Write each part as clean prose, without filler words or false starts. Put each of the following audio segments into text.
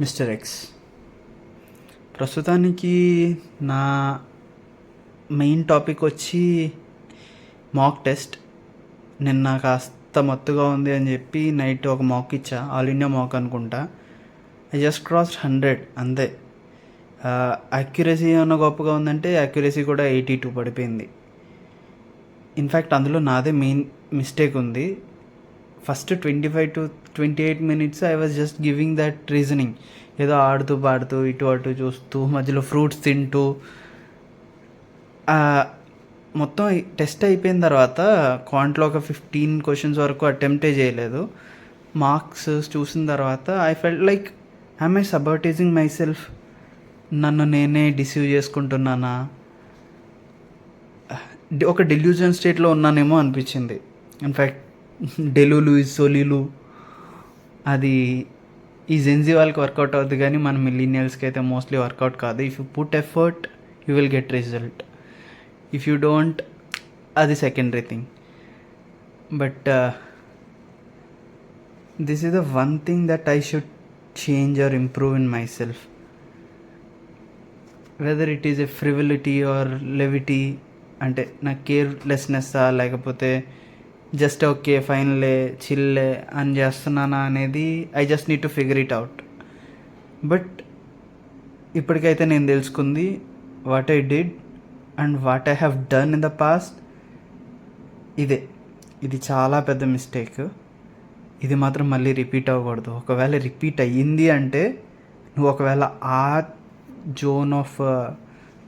Mister X. ప్రస్తుతానికి నా main topic వచ్చి మాక్ టెస్ట్. నిన్న కాస్త మత్తుగా ఉంది అని చెప్పి నైట్ ఒక మాక్ ఇచ్చా, ఆల్ ఇండియా మాక్ అనుకుంటా. ఐ జస్ట్ క్రాస్డ్ 100 అంతే. యాక్యురసీ ఏమన్నా గొప్పగా ఉందంటే యాక్యురసీ కూడా 82 పడిపోయింది. ఇన్ఫ్యాక్ట్ అందులో నాదే మెయిన్ మిస్టేక్ ఉంది. First 25 to 28 minutes I was just giving that reasoning, ఏదో ఆడుతూ పాడుతూ ఇటు అటు చూస్తూ మధ్యలో ఫ్రూట్స్ తింటూ. మొత్తం టెస్ట్ అయిపోయిన తర్వాత క్వాంట్లో ఒక 15 క్వశ్చన్స్ వరకు అటెంప్టే చేయలేదు. మార్క్స్ చూసిన తర్వాత I felt like I sabotaging my myself నేనే డిసీవ్ చేసుకుంటున్నానా, ఒక డెల్యూజన్ స్టేట్లో ఉన్నానేమో అనిపించింది. ఇన్ఫ్యాక్ట్ డెలులు సోలీలు అది ఈ జెన్జీ వాళ్ళకి వర్కౌట్ అవుతుంది, కానీ మన మిలీనియల్స్కి అయితే మోస్ట్లీ వర్కౌట్ కాదు. If you put effort you will get result. If you don't, అది secondary thing. But this is the one thing that I should change or improve in myself. Whether it is a frivolity or levity, అంటే నా కేర్లెస్నెస్సా లేకపోతే just okay ఫైన్లే చిల్లే అని చేస్తున్నానా అనేది I just need to figure it out. But ఇప్పటికైతే నేను తెలుసుకుంది what I did and what I have done in the past. ఇది చాలా పెద్ద మిస్టేక్. ఇది మాత్రం మళ్ళీ రిపీట్ అవ్వకూడదు. ఒకవేళ రిపీట్ అయ్యింది అంటే నువ్వు ఒకవేళ ఆ జోన్ ఆఫ్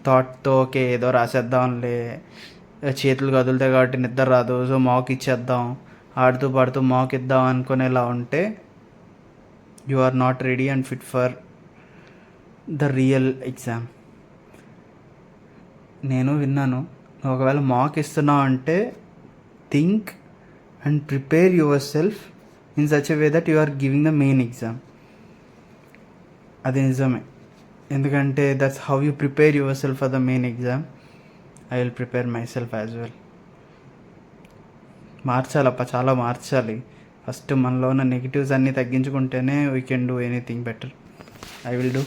థాట్తో ఓకే ఏదో రాసేద్దాంలే, చేతులు కదులుతాయి కాబట్టి నిద్ర రాదు సో మాక్ ఇచ్చేద్దాం, ఆడుతూ పాడుతూ మాక్ ఇద్దాం అనుకునేలా ఉంటే you are not ready and fit for the real exam. నేను విన్నాను, ఒకవేళ మాక్ ఇస్తున్నావు అంటే think and prepare yourself in such a way that you are giving the main exam. అది నిజమే, ఎందుకంటే that's how you prepare yourself for the main exam. I will prepare myself as well. మార్చాలప్ప, చాలా మార్చాలి. First మనలో ఉన్న negatives అన్నీ తగ్గించుకుంటేనే we can do anything better. I will do.